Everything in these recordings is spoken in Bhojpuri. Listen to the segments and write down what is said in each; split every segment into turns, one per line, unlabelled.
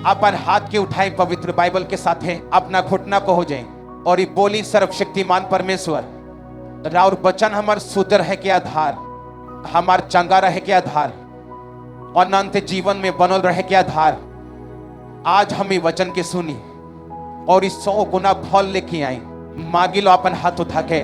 अपन हाथ के उठाएं पवित्र बाइबल के साथ है, अपना घुटना को हो जाए और ये बोली, सर्वशक्तिमान परमेश्वर, राउर वचन हमार सुधर है के आधार, हमार चंगा रहे के आधार, अनंत जीवन में बनल रहे के आधार, आज हम ये वचन के सुनी और इस 100 गुना फल लेके आई। मांगी लो अपन हाथ उठा के।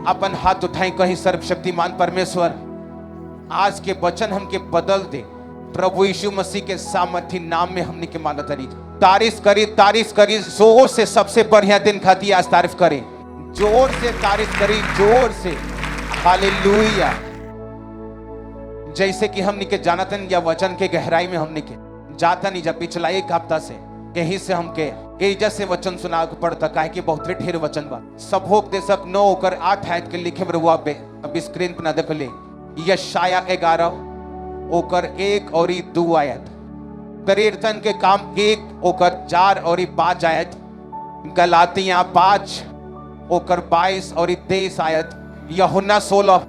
अपन हाथ उठाएं, कहीं सर्वशक्तिमान परमेश्वर, आज के वचन हमके बदल दे। प्रभु यीशु मसीह के सामर्थी नाम में हमने के माना तरी तारीफ करी जोर से। सबसे बढ़िया दिन खाती आज तारीफ करें, जोर से तारीफ करी, जोर से। हालेलुया। जैसे कि हमने के जानतन या वचन के गहराई में हमने के जाता नहीं, जब पिछला एक हफ्ता से यही से हमके एजा से वचन सुना पड़ता, काहे कि बहुत ढेर वचन बा। सब होक दे सक 9 होकर 8 आयत के लिखे हुआ बे, अब स्क्रीन पे ना देख ले। यशाया 11 होकर 1 और 2 आयत, कीर्तन के काम 1 होकर 4 और 5 आयत, गलातियां 5 होकर 22 और 23 आयत, यूहन्ना 16,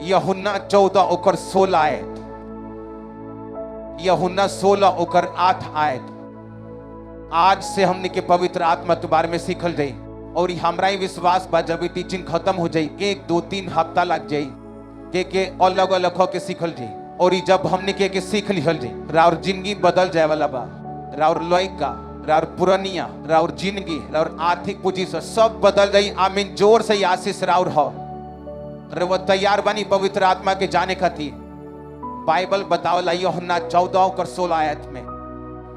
यूहन्ना 14 होकर 16 आयत, यूहन्ना 16 होकर 8 आयत। आज से हमने के पवित्र आत्मा के बारे में सीखल जाई और हमरा ही विश्वास बा जब टीचिंग खत्म हो जाई 1 2 3 हफ्ता लग जाई के अलग अलग हो के सीखल जाई। और जब हमने के सीख लिहल जाई, राउर जिंदगी बदल जाए वाला बा। राउर लइका, राउर पुरानिया, राउर जिंदगी, राउर आर्थिक पूंजी से सब बदल जाई। आमीन। जोर से आशीष राउर हो। वो तैयार बनी पवित्र आत्मा के जाने खातिर। बाइबल बतावला यूहन्ना 14 और 16 आयत में,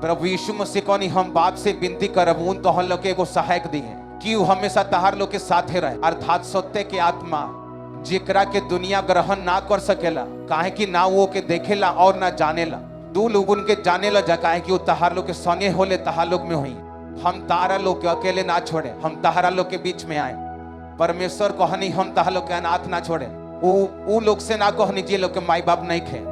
प्रभु यीशु मसीह को नहीं हम बाप से विनती करब उन तो हम लोग के एगो सहायक दिए कि वो हमेशा तहार लोग के साथे रहे, अर्थात सत्य के आत्मा, जेकरा के दुनिया ग्रहण ना कर सकेला, काहे कि ना वो के देखेला और ना जानेला। 2 लोगन के जानेला जा, काहे कि वो तहार लोग के संगे होले, तहार लोग में हुई। हम तारा लोग के अकेले ना छोड़े, हम तहारा लोग के बीच में आए। परमेश्वर कहनी हम तहार लोग के अनाथ ना छोड़े। वो लोग से ना कहनी जे लोग के माई बाप नहीं खे,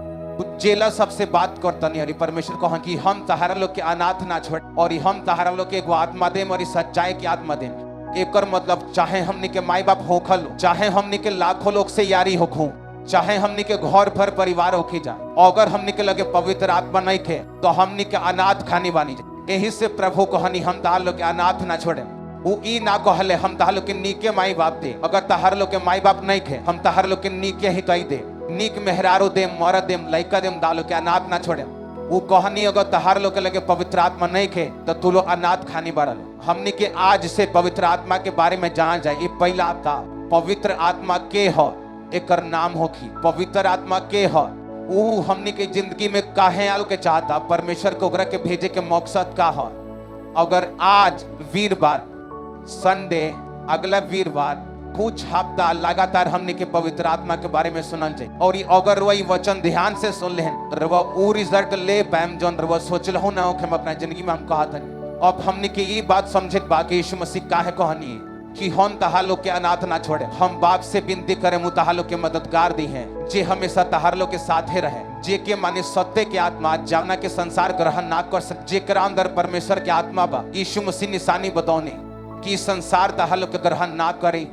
जेला सबसे बात करतनी। और परमेश्वर कहा कि हम तहारा लोग के अनाथ ना छोड़ और हम तहारा लोग के एगो आत्मा देम और सच्चाई की आत्मा देम। एकर मतलब चाहे हमनी के माई बाप होखल, चाहे हमनी के लाखों लोग से यारी होखू, चाहे हमनी के घर भर परिवार होखी जा, अगर हमनी के लगे पवित्र आत्मा नहीं खे तो हमनी के अनाथ खानी बानी जा। यही से प्रभु कहनी हम तहार लोग के अनाथ ना छोड़े। वो ई ना कहले हम तहार लोग के नीके माई बाप दे, अगर तहार लोग के माई बाप नहीं खे हम तहार लोग के नीके ही कही दे, नीक मेहरारो देम, मरद देम, लइका देम, दालो के अनाथ ना छोड़े। वो कहनी अगर तहार लोग के लगे पवित्र आत्मा नहीं खे तो तू लोग अनाथ खानी बारल। हमने के आज से पवित्र आत्मा के बारे में जान जाए। ये पहला था पवित्र आत्मा के हो, एकर नाम होखी पवित्र आत्मा के हो। वो हमने के जिंदगी में काहे आलो के चाहता, परमेश्वर को ओकरा के भेजे के मकसद का हो। अगर आज वीरवार संडे, अगला वीरवार कुछ हफ्ता लगातार हमने के पवित्र आत्मा के बारे में सुनल जाए और अगर वही वचन ध्यान से सुन ले वो रिजल्ट ले पाएम जौन रवा सोचल हो ना हो हम अपना जिंदगी में हम कहा था। अब हमने के ये बात समझे बाकी यीशु मसीह काहे कहनी है कि हम तहार लोग के अनाथ ना छोड़े। हम बाप से विनती करें मु तहार लोग के मददगार दी हैं जे हमेशा तहार लोग के साथे रहे, जे के माने सत्य के आत्मा जाना के संसार ग्रहण ना कर सक, जेकरा अंदर परमेश्वर के आत्मा बा। यीशु मसीह निशानी बतौने कि संसार तहार लोग के ग्रहण ना करे,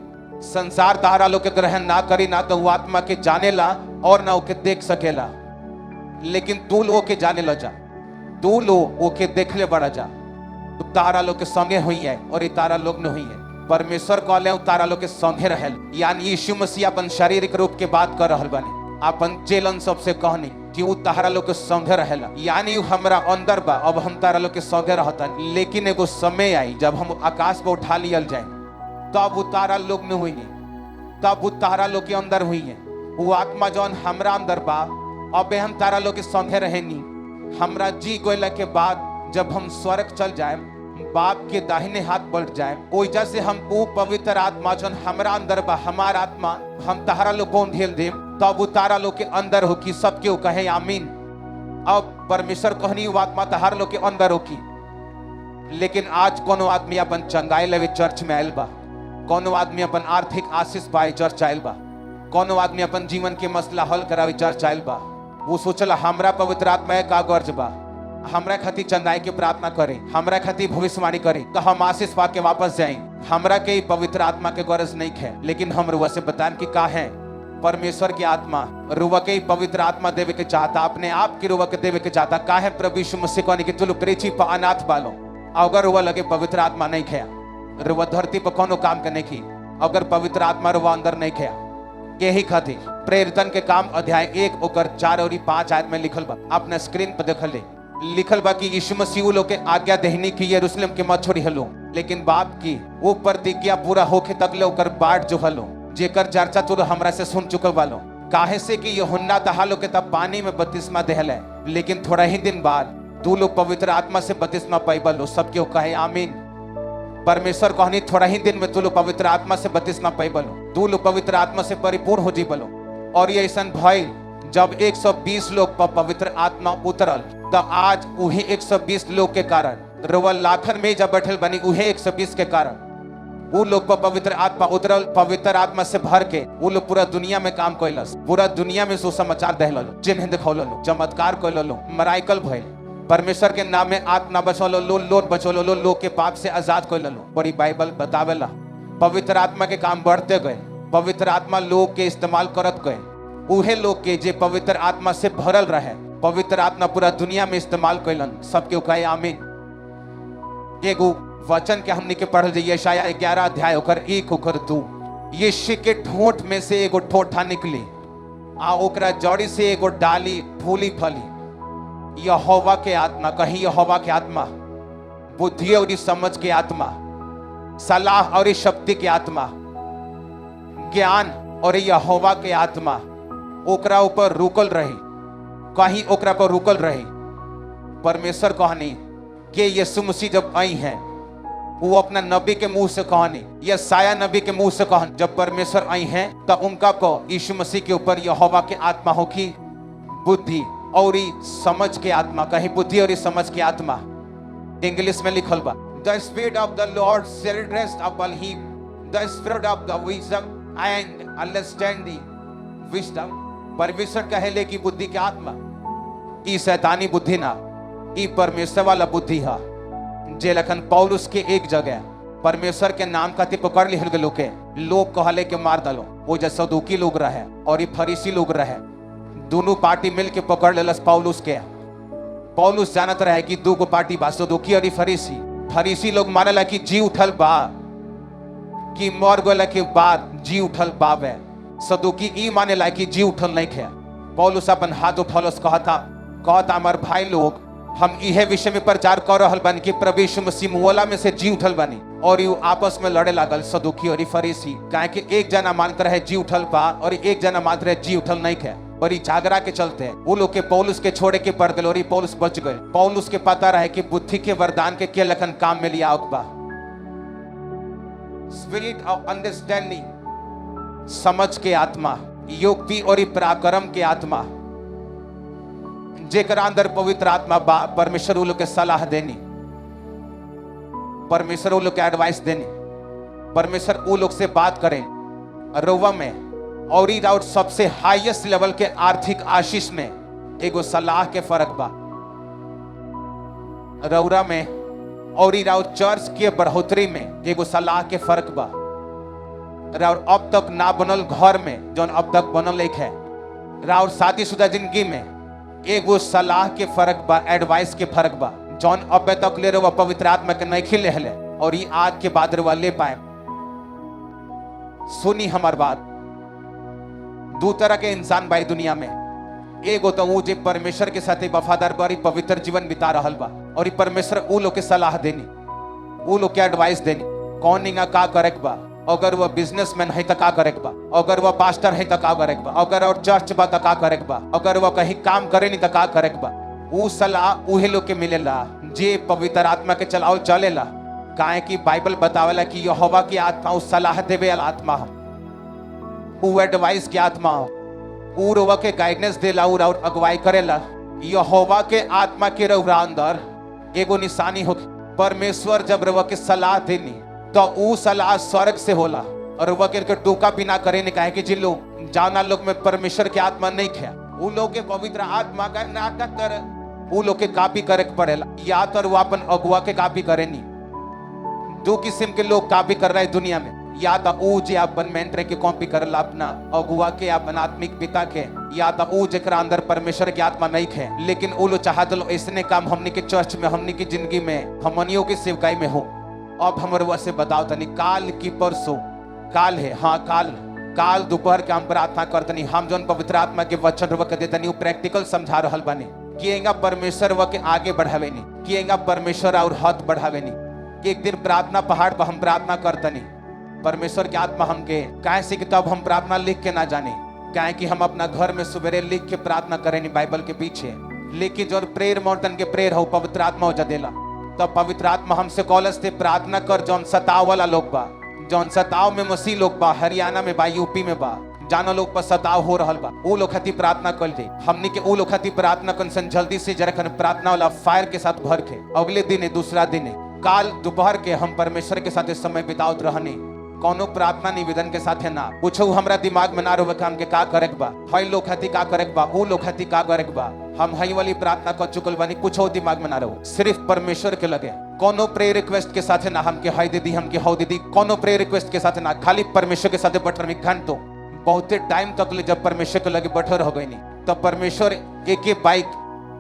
संसार तहारा लोग के ग्रहण ना करी, ना तो वो आत्मा के जानेला और ना ओके देख सकेला। लेकिन तू लोग के जाने ला जा, तू लोग ओके देख ले बड़ा जा, तो तारा लोग के संगे हुई है और ये तारा लोग न हुई है। परमेश्वर कहले तारा लोग के संगे रहल, यानी यीशु मसीह अपन शारीरिक रूप के बात कर रहल बने, अपन चेलन सबसे कहनी कि वो तारा लोग के संगे रहेला, यानी हमरा अंदर बा। अब हम तारा लोग के संगे रहता, लेकिन एगो समय आई जब हम आकाश पर उठा लियल जाए तब वो तारा लोग में हुई है, तब वो तारा लोग के अंदर हुई है। वो आत्मा जौन हमरा अंदर बा, अब हम तारा लोग के संगे रहेनी। हमरा जी गोइला के बाद जब हम स्वर्ग चल जाए, बाप के दाहिने हाथ बढ़ जाए, ओइजा से हम वो पवित्र आत्मा जौन हमरा अंदर बा, हमार आत्मा हम तारा लोग को ढेल देम, तब वो तारा लोग के अंदर हो कि सबके वो कहे आमीन। अब परमेश्वर कहनी वो आत्मा तारा लोग के अंदर हो की, लेकिन आज कोनो आदमी अपन चंगाई लेवे चर्च में आयल बा, कोनो आदमी अपन आर्थिक आशीष पाए चर्च आयल बा, कोनो आदमी अपन जीवन के मसला हल करावे चर्च आयल बा। वो सोचला हमरा पवित्र आत्मा का गर्ज बा, हमरा खातिर चंगाई के प्रार्थना करे, हमरा खातिर भविष्यवाणी करे तो हम आशीष पा के वापस जाए। हमरा के पवित्र आत्मा के गरज नहीं है, लेकिन हम रुआ से बताएं कि का है परमेश्वर की आत्मा रुआ के पवित्र आत्मा देवे के चाहता, अपने आप की रुआ के देवे के चाहता। का है प्रभु यीशु मसीह कहने की तुलु प्रेची पर अनाथ बालो, अगर रुआ लगे पवित्र आत्मा नहीं खया रुआ धरती पर कोनो काम करने की, अगर पवित्र आत्मा रुआ अंदर नहीं खया यही खातिर प्रेरितन के काम अध्याय 1 ओकर 4 और 5 आयत में लिखल बा, अपने स्क्रीन पर देख ले। लिखल बा कि यीशु मसीह लोग के आज्ञा देहनी की यरूशलेम के मत छोड़ी हलो, लेकिन बाप की वो प्रतिज्ञा पूरा होके तक ले ओकर बाट जो हलो, जेकर चर्चा तू हमरा से सुन चुकल बालो। काहे से कि यूहन्ना तहालो के तब पानी में बपतिस्मा देहले, लेकिन थोड़ा ही दिन बाद तू लोग पवित्र आत्मा से बपतिस्मा पाइबलो। सब क्यों कहे आमीन। परमेश्वर कहनी थोड़ा ही दिन में तू लोग पवित्र आत्मा से बपतिस्मा पाइबलो, तू लोग पवित्र आत्मा से परिपूर्ण हो जीबलो। और ये ऐसा भइल जब 120 लोग पर पवित्र आत्मा उतरल, तब आज वही 120 लोग के कारण रुआ लाखन में जब बैठल बनी उहे 120 के कारण वो लोग पर पवित्र आत्मा उतरल। पवित्र आत्मा से भर के वो लोग पूरा दुनिया में काम कैलस, पूरा दुनिया में सुसमाचार दहलो, चिन्ह दिखौलो, चमत्कार कैलो, मराइकल भइल। परमेश्वर के नाम में आत्मा बचौलो, लोग बचौलो, लोग के पाप से आजाद कैलो। बड़ी बाइबल बतावेला पवित्र आत्मा के काम बढ़ते गए, पवित्र आत्मा लोग के इस्तेमाल करत गए। उहे लोग के जे पवित्र आत्मा से भरल रहे, पवित्र आत्मा पूरा दुनिया में इस्तेमाल कैलन। सबके कहे आमीन। एगो वचन के हमने के पढ़ल जाइए यशायाह 11 अध्याय ओकर 1 ओकर 2। यीशु के ठोंठ में से एगो ठोठा निकली आ ओकरा जड़ी से एगो डाली फूली फली। यहोवा के आत्मा, कहीं यहोवा के आत्मा, बुद्धि और समझ के आत्मा, सलाह और शक्ति के आत्मा, ज्ञान और यहोवा के आत्मा ओकरा ऊपर रुकल रही, कहीं ओकरा पर रुकल रही। परमेश्वर कहनी कि यीशु मसीह जब आई हैं वो अपना नबी के मुंह से कहनी, या साया नबी के मुंह से कहन जब परमेश्वर आई हैं तब उनका को यीशु मसीह के ऊपर यहोवा के आत्मा होगी, बुद्धि और समझ के आत्मा, कहीं बुद्धि और समझ की आत्मा। इंग्लिश में लिखल बा the spirit of the lord shall rest upon him, the spirit of the wisdom and understanding wisdom। परमेश्वर कहेले की बुद्धि के आत्मा, ई शैतानी बुद्धि ना, ई परमेश्वर वाला बुद्धि है। जे लखन पौलुस के एक जगह परमेश्वर के नाम का पकड़ लिहल गलो के लोग कहले के मार दलो, वो जो सदूकी लोग रहे और ये फरीसी लोग रहे, दोनों पार्टी मिल के पकड़ लेलस पौलुस के। पौलुस जानत रहे कि दो गो पार्टी बा, सदूकी और फरीसी। फरीसी लोग मानेला कि जी उठल बा, कि मर गला के बाद जी उठल बावे। सदूकी ई मानेला कि जी उठल नहीं खे। पौलुस अपन हाथ उठौलस, कहता हमार भाई लोग, हम इहे विषय में प्रचार कर रहल बानी कि प्रभु यीशु मसीह मुअला में से जी उठल बानी। और यू आपस में लड़े लागल सदूकी और फरीसी, काहे कि एक जना मानत रहे जी उठल बा और एक जना मानत रहे जी उठल नहीं खे। बड़ी झगड़ा के चलते वो लोग के पौलुस के छोड़े के पड़ गए और पौलुस बच गए। पौलुस के पता रहे कि बुद्धि के वरदान के लखन काम में लिया बा। स्पिरिट ऑफ अंडरस्टैंडिंग, समझ के आत्मा, युक्ति और पराक्रम के आत्मा, जेकरा अंदर पवित्र आत्मा बा। परमेश्वर वो लोग के सलाह देनी, परमेश्वर वो लोग के एडवाइस देनी, परमेश्वर वो लोग से बात करें रोवा में। और सबसे हाईएस्ट लेवल के आर्थिक आशीष में एगो सलाह के फर्क बा रौरा में, और चर्च के बढ़ोतरी में एगो सलाह के फर्क बा। और अब तक ना बनल घर में जौन अब तक बनल एक है, और शादीशुदा जिंदगी में एगो सलाह के फर्क बा, एडवाइस के फर्क बा। जौन अब तक ले रहे पवित्र आत्मा के नहीं खिले हले और ये आज के बाद रवा ले पाए। सुनी हमार बात, दो तरह के इंसान भाई दुनिया में, एगो तो वो जे परमेश्वर के साथ वफादार बारी पवित्र जीवन बिता रहल बा, और परमेश्वर वो लोग के सलाह देनी, वो लोग के एडवाइस देनी, कौन निगा का करे बा। अगर वह बिजनेसमैन है तो का करे बा, अगर वह पास्टर है तो का करे बा, अगर और चर्च बा तो का करे बा, अगर वह कहीं काम करे नहीं तो का करे बा। वो सलाह उहे लोग के मिलेला जे पवित्र आत्मा के चलाओ चलेला। काहे कि बाइबल बतावेला कि यहोवा की आत्मा उस सलाह देवे वाला आत्मा हो, वो एडवाइस की आत्मा हो, वो रोवा के गाइडेंस देला और अगुवाई करेला। यहोवा के आत्मा के रउरा अंदर एगो निशानी हो, परमेश्वर जब रवा के सलाह देनी तो ऊ सलाह स्वर्ग से होला और वह के टोका भी ना करे, कहे कि जिन लोग जाना लोग में परमेश्वर की आत्मा नहीं खे, उ लोग के पवित्र आत्मा का नाटक कर, उ लोग के कॉपी करे के पड़ेला। या तो वो अपन अगुआ के कॉपी करे नहीं, दो किस्म के लोग कॉपी कर रहे हैं दुनिया में। या तो ऊ जे अपन मेंटर के कॉपी करला अपना अगुआ के, अपन आत्मिक पिता के, या तो ऊ जेकरा अंदर परमेश्वर की आत्मा नहीं खे, लेकिन ऊ लोग चाहत लो ऐसने काम हमनी के चर्च में, हमनी की जिंदगी में, हमनियों की सेवकाई में हो। अब हमर वैसे बताओ तनी, काल की परसों काल है, हाँ काल दोपहर के हम प्रार्थना करतनी, हम जौन पवित्र आत्मा के वचन रवा के देतनी ऊ प्रैक्टिकल समझा रहल बानी कि एंगा परमेश्वर व के आगे बढ़ावे नी, कि एंगा परमेश्वर और हाथ बढ़ावे नी। एक दिन प्रार्थना पहाड़ पर हम प्रार्थना करतनी, परमेश्वर की आत्मा हमके काहे से कि तब हम प्रार्थना लिख के ना जाने, काहे कि हम अपना घर में सुबेरे लिख के प्रार्थना करें नी बाइबल के पीछे, लेकिन जो प्रेयर माउंटेन के प्रेयर हो पवित्र आत्मा हो जा देला। तब पवित्र आत्मा हमसे कॉलेज से प्रार्थना कर, जौन सताव वाला लोग बा, जौन सताव में मसीह लोग बा, हरियाणा में बा, यूपी में बा, जाना लोग पर सताव हो रहल बा, ऊ लोग खातिर प्रार्थना कर दे। हमनी के ऊ लोग खातिर प्रार्थना कंसन जल्दी से जरा प्रार्थना वाला फायर के साथ भर के अगले दिन दूसरा दिन काल दोपहर के हम परमेश्वर के साथ समय बितावत रहनी, कोनो प्रार्थना निवेदन के साथ है ना पूछो हमरा दिमाग में ना रोवे काम के का करे बा, हई लोग खातिर का करे बा, ऊ लोग खातिर का करे बा, हम हई वाली प्रार्थना कर चुकल बानी, कुछ दिमाग में ना रहो, सिर्फ परमेश्वर के लगे। कोनो प्रेयर रिक्वेस्ट के साथ ना हमके हई दीदी हमके हौ दीदी, कोनो प्रेयर रिक्वेस्ट के साथ ना, खाली परमेश्वर के साथ बटर में घंटों बहुते टाइम तक ले जब परमेश्वर के लगे बटर हो गई नहीं, तब परमेश्वर एक बाइक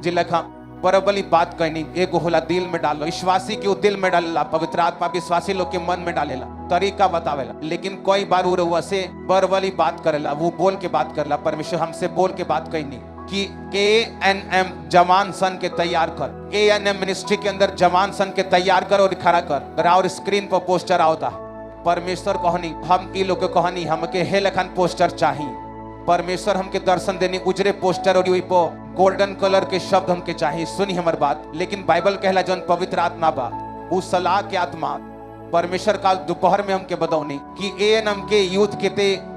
जिलखा बराबरी बात कहनी, एगो होला दिल में डालो, विश्वासी के दिल में डालेला, पवित्र आत्मा विश्वासी लोग के मन में डालेला, तरीका बतावेला। लेकिन कोई बार वो से बराबरी बात करेला, वो बोल के बात करेला, परमेश्वर हमसे बोल के बात कहनी कि ANM जवान सन के तैयार कर, ANM मिनिस्ट्री के अंदर जवान सन के तैयार कर और खड़ा कर, और स्क्रीन पर पोस्टर आवता। परमेश्वर कहनी हम ई लोग के कहनी हमके हे लखन पोस्टर चाहिए, परमेश्वर हमके दर्शन देनी उजरे पोस्टर और गोल्डन कलर के शब्द हमके चाहिए। सुनी हमार बात, लेकिन बाइबल कहला जौन पवित्र आत्मा बा, उ सलाह के आत्मा परमेश्वर काल दोपहर में हमके बतौनी कि ANM के यूथ के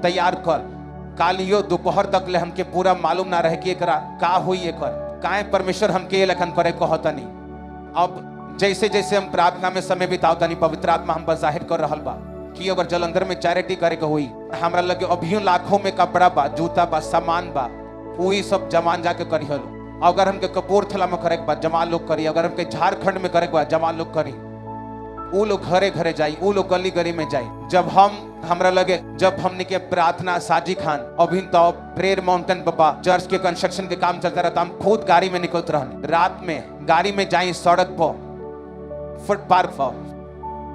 तैयार कर। काल यो दोपहर तक ले हमके पूरा मालूम ना रहे कि एकरा का हुई, एकर काहे परमेश्वर हमके ये लखन करे कहतनी। अब जैसे जैसे हम प्रार्थना में समय बितावतनी, पवित्र आत्मा हम पर जाहिर कर रहल बा कि अगर जलंधर में चैरिटी करे के हुई, हमरा लगे अभी लाखों में कपड़ा बा, जूता बा, सामान बा, वही सब जमान जाके करी हलो। अगर हमके कपूरथला में करे के बा जवान लोग करी, अगर हमके झारखंड में करे के बा जवान लोग करी, वो लोग घरे घरे जाई, वो लोग गली गली में जाई। जब हमरा लगे जब हमने के प्रार्थना साजी खान अभी तो प्रेयर माउंटेन बाबा चर्च के कंस्ट्रक्शन के काम चलता रहता, हम खुद गाड़ी में निकलते रहने, रात में गाड़ी में जाई, सड़क पर फुटपाथ पर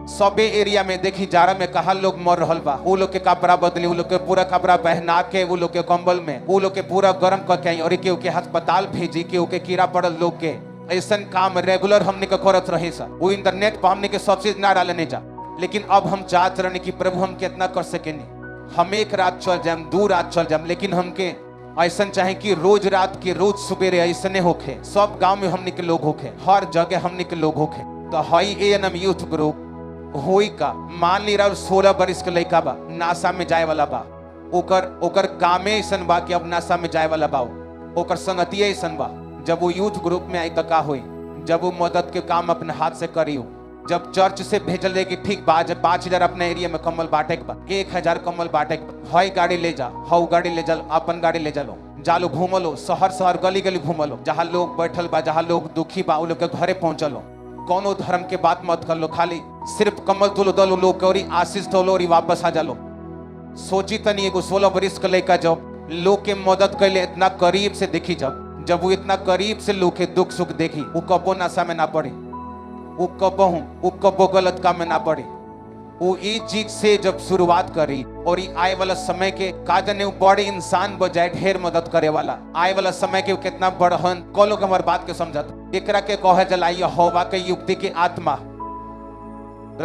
सबे एरिया में देखी जाड़ा में कहा लोग मर रहल बा, वो लोग के कपड़ा बदली, वो लोग के पूरा कपड़ा पहना के, वो लोग के कंबल में वो लोग के पूरा गर्म करके और केहू के अस्पताल भेजी, केहू के कीड़ा पड़ल लोग के, ऐसा काम रेगुलर हमने के करत रहे सा। वो इंटरनेट पर हमने के सब चीज ना डालने जा, लेकिन अब हम चाहते रहने कि प्रभु हम कितना कर सके नहीं, हम एक रात चल जाए, 2 रात चल जाए, लेकिन हमके ऐसा चाहे कि रोज रात के रोज सुबेरे ऐसने होखे, सब गांव में हमने के लोग होखे, हर जगह हमने के लोग होखे। तो हई ANM यूथ ग्रुप होई का मान ली रहा 16 बरिस के लड़का बा, नासा में जाए वाला बा, ओकर कामे ऐसन बा कि अब नासा में जाए वाला बा, ओकर संगतिये ऐसन बा। जब वो यूथ ग्रुप में आई तो का होई, जब वो मदद के काम अपने हाथ से करियो, जब चर्च से भेजल दे कि ठीक बा 5000 अपने एरिया में कम्बल बांटे के बा, 1000 कम्बल बांटे के बा, हई गाड़ी ले जा, हऊ गाड़ी ले जा, अपन गाड़ी ले जालो, जालो घूमलो, शहर गली गली घूमलो, जहाँ लोग बैठल बा, जहाँ लोग दुखी बा, वो लोग के घरे पहुंचलो। कोनो धर्म के बात मत कर लो, खाली सिर्फ कमल तुलो दलो लोग के आशीष दलो और वापस आ जालो। सोची तनी एगो 16 बरिस के लड़का जब लोग के मदद कैले इतना करीब से देखी, जब वो इतना करीब से लोग के दुख सुख देखी, वो कबो नशा में ना पड़े, वो कबो गलत काम में ना पड़े। वो ये चीज से जब शुरुआत करी और ये आए वाला समय के का जाने वो बड़े इंसान बजाय ढेर मदद करे वाला, आए वाला समय के कितना बड़हन को लोग हमारे बात के समझत, एकरा के कहे जलाई होवा के युक्ति के आत्मा,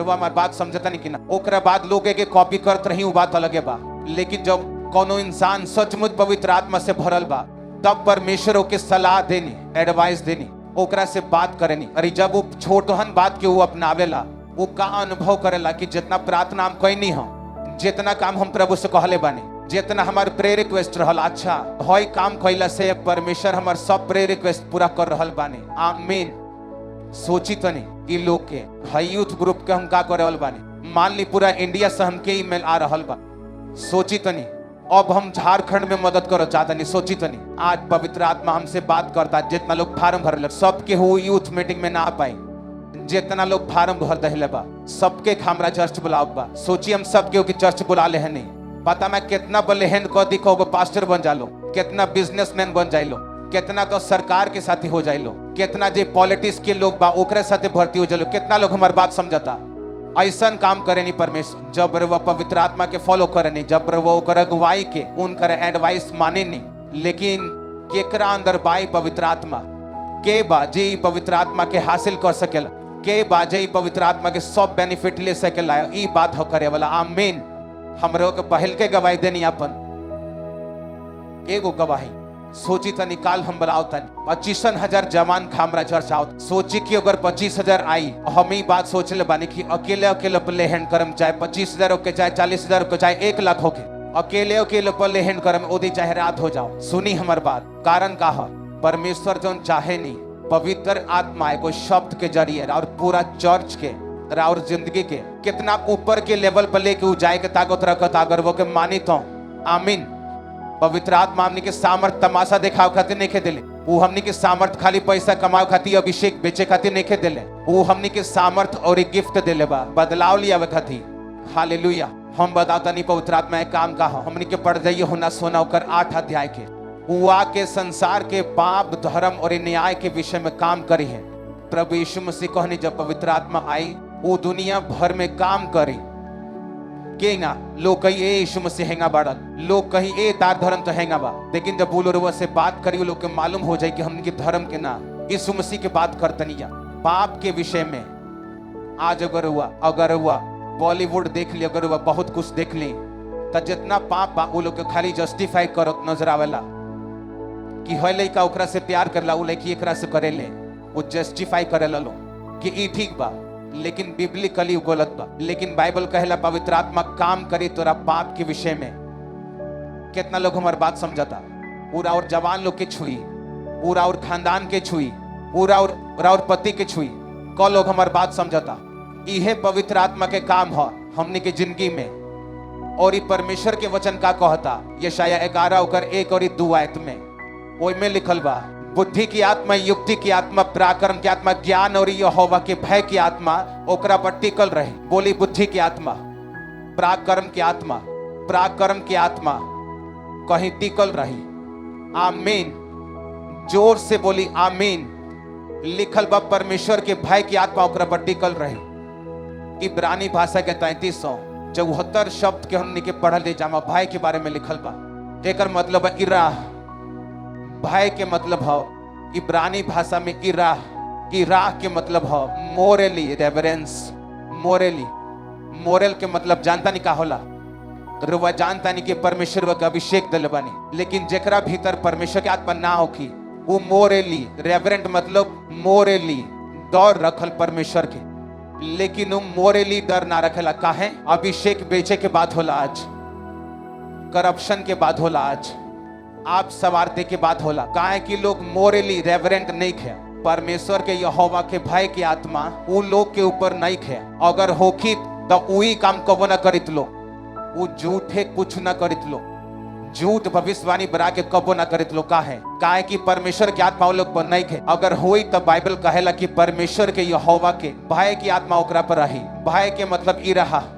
हमार बात समझता नहीं कि ना। ओकरा बाद लोग के कॉपी करत रही, वो बात अलगे बा, लेकिन जब कोनो इंसान सचमुच पवित्र आत्मा से भरल बा, तब परमेश्वर के सलाह देनी, एडवाइस देनी, ओकरा से बात करेनी। अरे जब वो छोटहन बात के वो अपनावेला, वो का अनुभव करेला कि जितना प्रार्थना हम कैनी हम, जितना काम हम प्रभु से कहले बानी, जितना हमारे प्रेयर रिक्वेस्ट रहल, अच्छा हई काम कैला से परमेश्वर हमार सब प्रेयर रिक्वेस्ट पूरा कर रहल बानी, आमीन। सोची तनी इ लोग के हई यूथ ग्रुप के हम का करे वाला बानी। मान ली पूरा इंडिया से हमके ईमेल आ रहल बा, सोची तनी अब हम झारखंड में मदद करो चाहता नहीं, सोची तनी आज पवित्र आत्मा हमसे बात करता। जितना लोग फार्म भरल सबके हो यूथ मीटिंग में ना आ पाई, जितना लोग फार्म भर दहले बा सबके हमरा चर्च बुलाओ बा। सोची हम सबके के चर्च बुला ले है नहीं, पता मैं कितना बल्ले हैंड को दिखो पास्टर बन जा लो, कितना बिजनेसमैन बन जाए लो, कितना तो सरकार के साथी हो जाए लो, कितना जे पॉलिटिक्स के लोग बा ओकरे साथे भर्ती हो जाए लो, कितना लोग हमारी बात समझता। ऐसा काम करे नहीं परमेश्वर, जब वह पवित्र आत्मा के फॉलो करे नहीं, जब वो ओकर अगुवाई के उनकर एडवाइस माने नहीं। लेकिन केकरा अंदर बाई पवित्र आत्मा के बाजे पवित्र आत्मा के हासिल कर सकेला, के बाजे पवित्र आत्मा के सब बेनिफिट ले सकेला, ई बात हो करे वाला। आमीन। हमरो के पहल के गवाही देनी अपन एगो गवाही सोची त निकाल हम बनाओ तन 25,000 जवान खामरा चर्च आओ। सोची कि अगर 25,000 आई, हम ही बात सोच ले बानी कि अकेले अकेले प्ले हैंड करम, चाहे 25,000 हो के चाहे 40,000 हो के चाहे 1 लाख हो के, अकेले अकेले प्ले हैंड करम ओदी चाहे रात हो जाओ। सुनी हमार बात, कारण का है परमेश्वर जो चाहे नहीं, पवित्र आत्मा एगो शब्द के जरिए और पूरा चर्च के और जिंदगी के कितना ऊपर के लेवल पर लेके जाए के ताकत रखता। अगर वो के मानी तो आमीन। पवित्र आत्मा हमनी के सामर्थ तमाशा दिखाव खातिर नहीं दिले, वो हमनी के सामर्थ खाली पैसा कमाओ खातिर अभिषेक बेचे खातिर नहीं दिले, वो हमनी के सामर्थ और एक गिफ्ट दिले बा बदलाव लिया खातिर। हालेलुया। हम बताता नहीं पवित्र आत्मा एक काम का हमनी के पढ़ जाइए होना सोना होकर 8 अध्याय के हुआ के संसार के पाप धर्म और न्याय के विषय में काम करी है। प्रभु यीशु मसीह कहनी जब पवित्र आत्मा आई वो दुनिया भर में काम करी के ना। लोग कही ए यीशु मसीह हैंगा बाड़न, लोग कही ए तार धर्म तो हैंगा बा, लेकिन जब बोलो से बात करी लोग के मालूम हो जाए कि हमके धर्म के ना यीशु मसीह के बात करतनी या पाप के विषय में। आज अगर हुआ बॉलीवुड देख ली, अगर हुआ बहुत कुछ देख ली, तो जितना पाप बा वो लोग के खाली जस्टिफाई करत नजर आवेला कि है लइका ओकरा से प्यार करला, वो लड़की एकरा से करेले, वो जस्टिफाई करेला लो कि ई ठीक बा, लेकिन बिब्लिकली गलत बा। लेकिन बाइबल कहेला पवित्र आत्मा काम करी तोरा पाप के विषय में। कितना लोग हमारी बात समझता, पूरा और जवान लोग के छुई, पूरा और खानदान के छुई, पूरा और पति के छुई, कौ लोग हमारी बात समझता। इहे पवित्र आत्मा के काम है हमने के जिंदगी में। और ये परमेश्वर के वचन का कहता यशाया 11:1 और 2 आयत में, ओई में लिखल बा बुद्धि की आत्मा, युक्ति की आत्मा, पराक्रम की आत्मा, ज्ञान और यहोवा के भय की आत्मा ओकरा पर टिकल रही। बोली बुद्धि की आत्मा, पराक्रम की आत्मा, पराक्रम की आत्मा कहीं टिकल रही। आमीन। जोर से बोली आमीन। लिखल बा परमेश्वर के भय की आत्मा ओकरा पर टिकल रही। इब्रानी भाषा के 3374 शब्द के हमने के पढ़ल दे जामा भय के बारे में लिखल बा। एकर मतलब है इराह। भय के मतलब है इब्रानी भाषा में इराह के मतलब है मोरली रेवरेंस। मोरल के मतलब जानता नहीं का होला, रुआ जानता नहीं कि परमेश्वर का अभिषेक दिल बानी, लेकिन जेकरा भीतर परमेश्वर के आत्मा ना होखी वो मोरली रेवरेंट मतलब मोरली डर रखल परमेश्वर के, लेकिन वो मोरली डर ना रखेला। काहे? अभिषेक बेचे के बाद होला, आज करप्शन के बाद होला, आज आप सवारते के बाद होला। काहे कि लोग मोरली रेवरेंट नहीं खे, परमेश्वर के यहोवा के भय की आत्मा उन लोग के ऊपर नहीं खे। अगर होखी तो वही काम कबो न करित लो, वो झूठे कुछ न करित लो, झूठ भविष्यवाणी बना के कबो न करित लो। काहे कि परमेश्वर की आत्मा लोग पर नहीं खे। अगर होई तो बाइबल कहेला कि परमेश्वर के यहोवा के भय की आत्मा ओकरा पर रही। भय के मतलब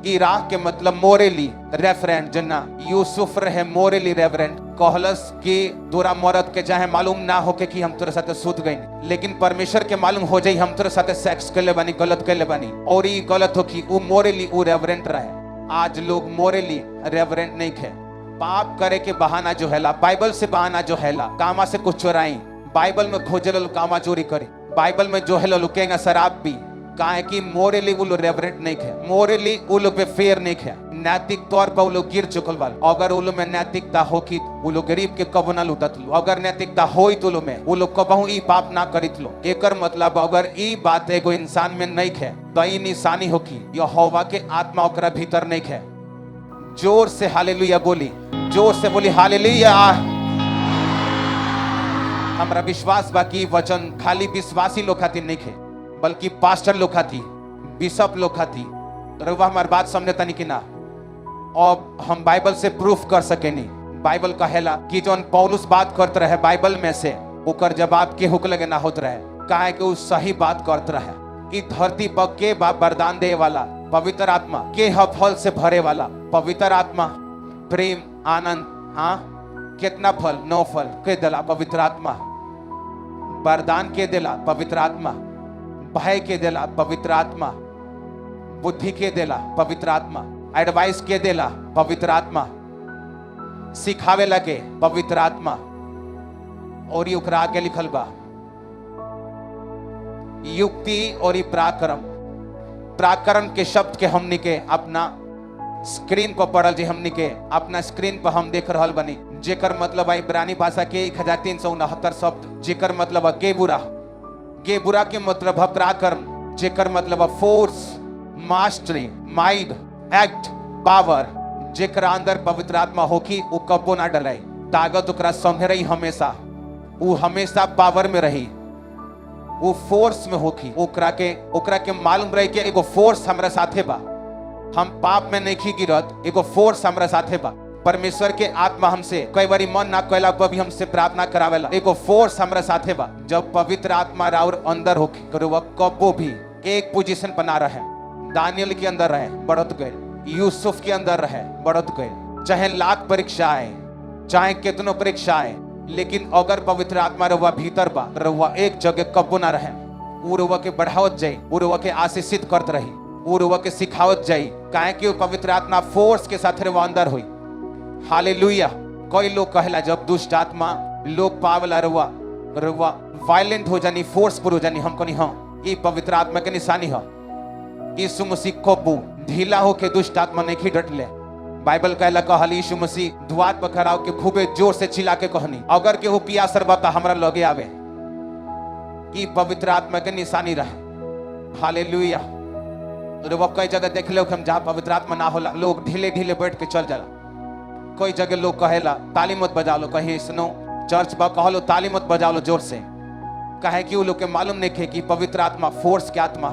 इराह के मतलब मोरली रेफरेंट। जना यूसुफ रहे मोरली रेफरेंट, कहलस कि तोरा मरद के चाहे मालूम ना होके कि हम तोरे साथे सुत गई, लेकिन परमेश्वर के मालूम हो जाई हम तोरे साथे सेक्स कर ले बानी, गलत कर ले बानी, और ये गलत हो कि वो मोरली वो रेफरेंट रहे। आज लोग मोरली रेफरेंट नहीं खे। पाप करे के बहाना जो हैला, बाइबल से बहाना जो हैला, कामा से कुछ चोराई, बाइबल में खोजे लो कामा चोरी करे, बाइबल में जो है लो लुकेगा शराब पी। काहे कि मोरली वो लोग रेवरेंट नहीं खे, मोरली वो लोग पे फेयर नहीं खे, नैतिक तौर पर वो लोग गिर चुकल वाल। अगर वो लोग में नैतिकता होकी वो लोग गरीब के कबो ना लुटत लो, अगर नैतिकता होई तो लो में वो लोग कबहू ई पाप ना करित लो। एकर मतलब अगर ई बात एगो इंसान में नहीं खे तो ई निशानी होकी यहोवा के आत्मा ओकरा भीतर नहीं खे। जोर से हालेलुया बोली, जोर से बोली हालेलुया। हमरा विश्वास बाकी वचन खाली विश्वासी लोग खातिर नहीं खे, बल्कि पास्टर लोग खाती, बिशप लोग खाती। रउआ हमार बात समझे तनी कि ना? अब हम बाइबल से प्रूफ कर सके नहीं। बाइबल कहेला कि जौन पौलुस बात करते रहे बाइबल में से, ओकर जवाब के हुक लगे ना होत रहे, काहे कि वो सही बात करते रहे। कि धरती पर के बाप वरदान दे वाला? पवित्र आत्मा। के फल से भरे वाला? पवित्र आत्मा। प्रेम, आनंद, हाँ कितना फल? 9 फल के दिला पवित्र आत्मा। वरदान के दिला पवित्र आत्मा। भय के दिला पवित्र आत्मा। बुद्धि के दिला पवित्र आत्मा। एडवाइस के दिला पवित्र आत्मा। सिखावे लगे पवित्र आत्मा। और ये आगे लिखल बा युक्ति और पराक्रम। पराक्रम के शब्द के हमनी के अपना स्क्रीन पर पढ़ल जी, हमनी के अपना स्क्रीन पर हम देख रहल बनी, जेकर मतलब है इब्रानी भाषा के 1369 शब्द, जेकर मतलब है गेबुरा। गेबुरा के मतलब है पराक्रम, जेकर मतलब है force, mastery, mind, act, power. जेकर अंदर पवित्र आत्मा होकी वो कबो ना डरे। ताकत ओकरा संगे रही हमेशा, वो हमेशा पावर में रही, वो फोर्स में होकी। ओकरा के मालूम रही कि एगो फोर्स हमरा साथे बा, हम पाप में नहीं गिरत, एगो फोर्स हमरा साथे बा। परमेश्वर के आत्मा हमसे कई बारी मन ना कैला पर भी हमसे प्रार्थना करावेला, एगो फोर्स हमरा साथे बा। जब पवित्र आत्मा राउर अंदर होकी करो, वह कबो भी एक पोजीशन पर ना रहे। दानियल के अंदर रहे, बढ़त गए। यूसुफ के अंदर रहे, बढ़त गए। चाहे लाख परीक्षा आए, चाहे कितनो परीक्षा आए, लेकिन अगर पवित्र आत्मा रहुआ भीतर बा, रहुआ एक जगह कबो ना रहे। वो रहुआ के बढ़ावत जाई, वो रहुआ के आशीषित करत रही, वो रहुआ के सिखावत जाई, काहे कि वो पवित्र आत्मा फोर्स के साथ रहुआ अंदर हुई। हालेलुया। कोई लोग कहला जब दुष्ट आत्मा लोग पावला रहुआ वायलेंट हो जानी, फोर्सफुल हो जानी। हम कहनी हाँ, ये पवित्र आत्मा के निशानी है। यीशु मसीह कबू ढीला होके दुष्ट आत्मा नहीं डटले। बाइबल कहला कहल यीशु मसीह द्वार पर खड़ा होके खूबे जोर से चिल्ला के कहनी, अगर केहू पियासर बा त हमरा लगे आवे। ई पवित्र आत्मा के निशानी रहे। हालेलुया। रउआ कई जगह देख लो हम जहाँ पवित्र आत्मा ना होला, लोग ढीले ढीले बैठ के चल जाला। कोई जगह लोग कहेला ताली मत बजा लो, कहीं सुनो चर्च बा कहलो ताली मत बजा लो जोर से, कहे कि वो लोग के मालूम नहीं है कि पवित्र आत्मा फोर्स के आत्मा,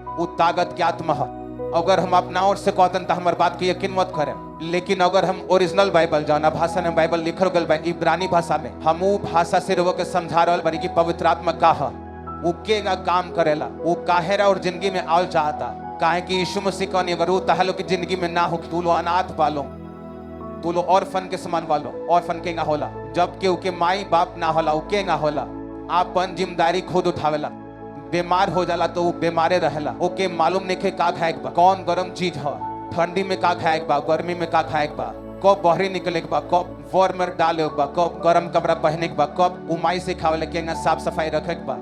वो ताकत के आत्मा है। अगर हम अपना ओर से कहते तो हमारे बात की यकीन मत करें, लेकिन अगर हम ओरिजिनल बाइबल जाना भाषा में बाइबल लिखल गल बा इब्रानी भाषा में, हम वो भाषा से रहो के समझा रहल बानी कि पवित्र आत्मा का है, वो केगा काम करेला, वो काहेरा और जिंदगी में आल चाहता। काहे कि यीशु मसीह कहनी अगर वो तहलो की जिंदगी में ना हो, तू लो अनाथ पालो, तू लो ऑर्फन के समान वालो। ऑर्फन के ना होला, जब के उके माई बाप ना होला, उके ना होला। आपन जिम्मेदारी खुद उठावेला। बीमार हो जाला तो वो बीमारे रहेला, ओके मालूम नहीं के का खाए बा, कौन गरम चीज है, ठंडी में का खाए बा, गर्मी में का खाए बा, कब बहरी निकले बा, कब वार्मर डाले बा, कब गरम कपड़ा पहने बा, कब उमाई से खावे के साफ सफाई रखे बा।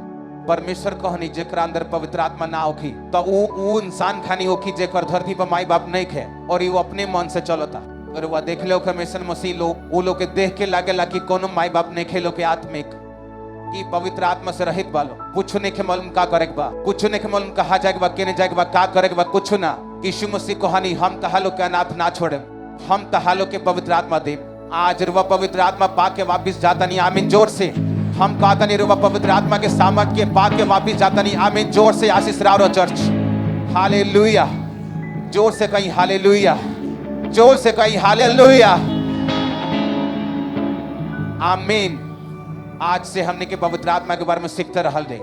परमेश्वर कहनी जेकरा अंदर पवित्र आत्मा ना होखी तो वो इंसान खानी होखी जेकर धरती पर माई बाप नहीं खे और वो अपने मन से चलता। और वह देख लो हमेशा मसीह लोग वो लोग के देख के लागेला कि कोनो माई बाप नहीं खे लोग के आत्मिक की पवित्र आत्मा से रहित बालो। कुछ नहीं के मालूम का करे बा, कुछ नहीं के मालूम कहा जाए बा, केने जाए बा, का करे बा, कुछ ना। यीशु मसीह कहानी हम तहालो के अनाथ ना छोड़े, हम तहालो के पवित्र आत्मा दे। आज रुआ पवित्र आत्मा पाके वापिस जाता नहीं, आमीन। जोर से हम कहता नहीं रुआ पवित्र आत्मा के सामर्थ के पाके वापिस जाता नहीं, आमीन। जोर से आशीष राव चर्च। हालेलुया। जोर से कहीं हालेलुया, जोर से कहीं हालेलुया, आमीन। आज से हमने के पवित्र आत्मा के बारे में सीखते रहल दे।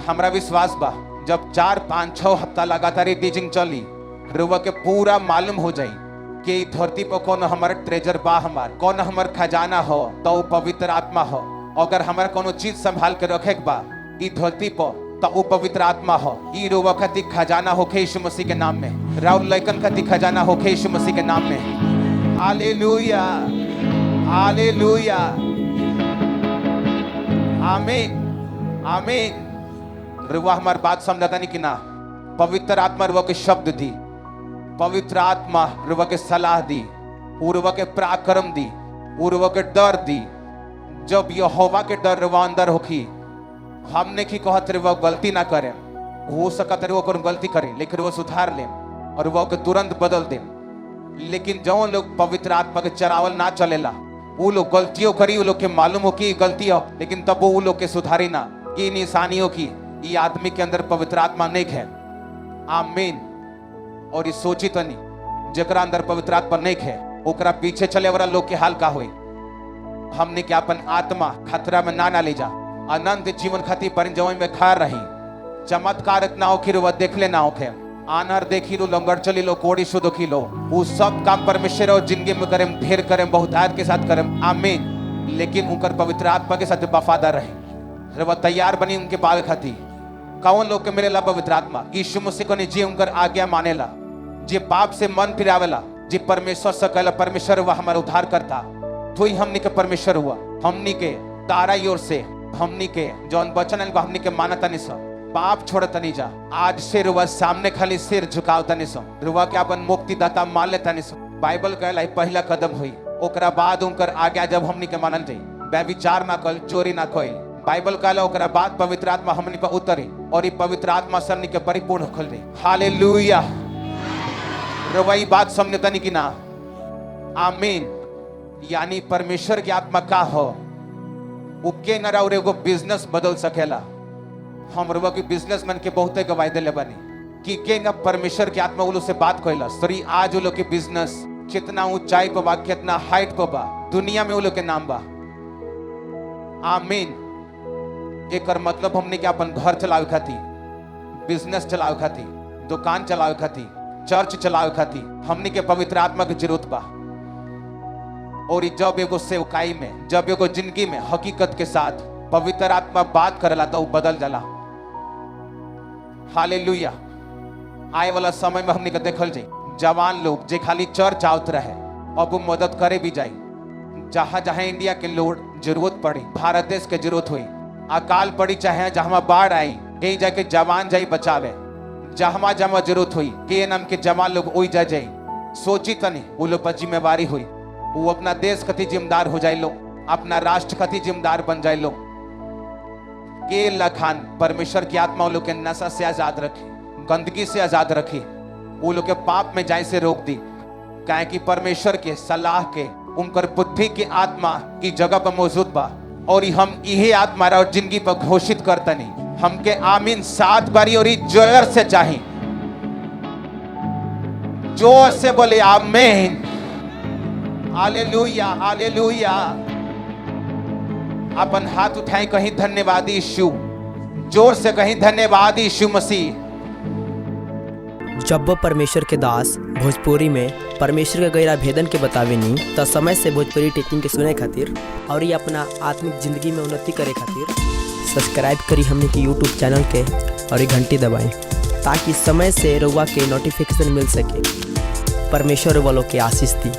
हमरा विश्वास बा जब 4, 5, 6 हफ्ता लगातार टीचिंग चली, रुआ के पूरा मालूम हो जाई कि धरती पर कौन हमारा ट्रेजर बा, हमार कौन हमार खजाना हो तो वो पवित्र आत्मा हो। अगर हमारा कोनो चीज संभाल के रखे बा ई धरती पर तो वो पवित्र आत्मा हो। ई रुआ खातिर खजाना होखे यीशु मसीह के नाम में, राउर लइकन खातिर खजाना होखे यीशु मसीह के नाम में। हालेलुया, हालेलुया, आमीन, आमीन। रुआ हमारी बात समझाता नहीं कि ना? पवित्र आत्मा रुआ के शब्द दी, पवित्र आत्मा रुआ के सलाह दी, रुआ के पराक्रम दी, रुआ के डर दी। जब यहोवा के डर रुआ अंदर होखी, हमने की कहत रुआ गलती ना करे, हो सकत रुआ कोनो गलती करे लेकिन रुआ सुधार ले और रुआ के तुरंत बदल दे। लेकिन जो लोग पवित्र आत्मा के चरावल ना चलेला, वो लोग गलतियों करी, वो लोग के मालूम हो कि गलती हो, लेकिन तब वो लोग के सुधारी ना। ये निशानियों की ये आदमी के अंदर पवित्र आत्मा नहीं है। आमीन। और ये सोची तो नहीं, जकरा अंदर पवित्र आत्मा नहीं है ओकरा पीछे चले वाला लोग के हाल का हुई। हमने क्या अपन आत्मा खतरा में ना ले जा, अनंत जीवन खातिर परिजोई में खा रही। चमत्कार इतना हो कि वह देख लेना हो, आनर देखी लो, लंगर चली लो, कोड़ी शुद्ध की लो, वो सब काम परमेश्वर और जिंदगी में करें, ढेर करें, बहुतायत के साथ करें। आमीन। लेकिन उनकर पवित्र आत्मा के साथ वफादार रहे, वह तैयार बनी उनके पावे खाती। कौन लोग के मिलेला पवित्र आत्मा? यीशु मसीह को जी उनकर आज्ञा मानेला, जे पाप से मन फिरावेला, जे परमेश्वर से कहला परमेश्वर हुआ हमारा उद्धार करता, तो ही हमनी के परमेश्वर हुआ। हमनी के तारा ओर से हमनी के जौन वचन हमनी के मानता नहीं सब पाप छोड़ता नहीं जा। आज से रुआ सामने खाली सिर झुकावता नहीं सो, रुआ के अपन मुक्तिदाता मान लेता नहीं सो। बाइबल कहला पहला कदम हुई, ओकरा बाद उनकर आज्ञा जब हमनी के मानल जाई, व्यभिचार ना कल, चोरी ना कोई। बाइबल कहला ओकरा बाद पवित्र आत्मा हमनी पर उतरी और ये पवित्र आत्मा से हमनी के परिपूर्ण होखल जाई। हालेलुया। रुआ ई बात समझता नहीं कि ना? आमीन। यानी परमेश्वर की आत्मा का हो, उके न रहा एगो बिजनेस बदल सकेला। हम रुआ की बिजनेसमैन के बहुते गवाही दिले बनी कि के न परमेश्वर की आत्मा उलो से बात कइला सरी। आज उलो के बिजनेस कितना ऊंचाई पे बा, कितना हाइट पे बा, दुनिया में उलो के नाम बा। आमीन। एकर मतलब हमने के अपन घर चलावे खाती, बिजनेस चलावे खाती, दुकान चलावे खाती, चर्च चलावे खाती हमने के पवित्र आत्मा की जरूरत बा। और जब एगो सेवकाई में, जब एगो जिंदगी में हकीकत के साथ पवित्र आत्मा बात करेला तो बदल जाला। हालेलुया। आए वाला समय में हमने के देखल जाए जवान लोग जे खाली चर्च आवत रहे, अब वो मदद करे भी जाए। जहां जहां इंडिया के लोग जरूरत पड़ी, भारत देश के जरूरत हुई, अकाल पड़ी चाहे जहां बाढ़ आई, कहीं जाके जवान जाई बचावे। जहां जहां जरूरत हुई के नाम के जवान लोग ओई जा जाए। सोची तनी वो लोग पर जिम्मेवारी हुई, वो अपना देश कति जिम्मेदार हो जाए लो, अपना राष्ट्र कति जिम्मेदार बन जाए लो। के लखान परमेश्वर की आत्मा वो लोग के नशा से आजाद रखी, गंदगी से आजाद रखी, वो लोग के पाप में जाए से रोक दी। काहे कि परमेश्वर के सलाह के उनकर बुद्धि की आत्मा की जगह पर मौजूद बा। और हम यही आत्मा और जिंदगी पर घोषित करतनी हमके आमीन 7 बारी और जोर से चाहिए, जोर से बोले आमीन। Hallelujah, hallelujah. अपन हाथ उठाएं कहीं धन्यवाद यीशु, जोर से कहीं धन्यवाद यीशु मसीह।
जब वो परमेश्वर के दास भोजपुरी में परमेश्वर के गैरा भेदन के बतावेनी तो समय से भोजपुरी टेकिंग के सुने खातिर और ये अपना आत्मिक जिंदगी में उन्नति करे खातिर सब्सक्राइब करी हमने के यूट्यूब चैनल के और ये घंटी दबाएं ताकि समय से रउआ के नोटिफिकेशन मिल सके। परमेश्वर वालों के आशीष दी।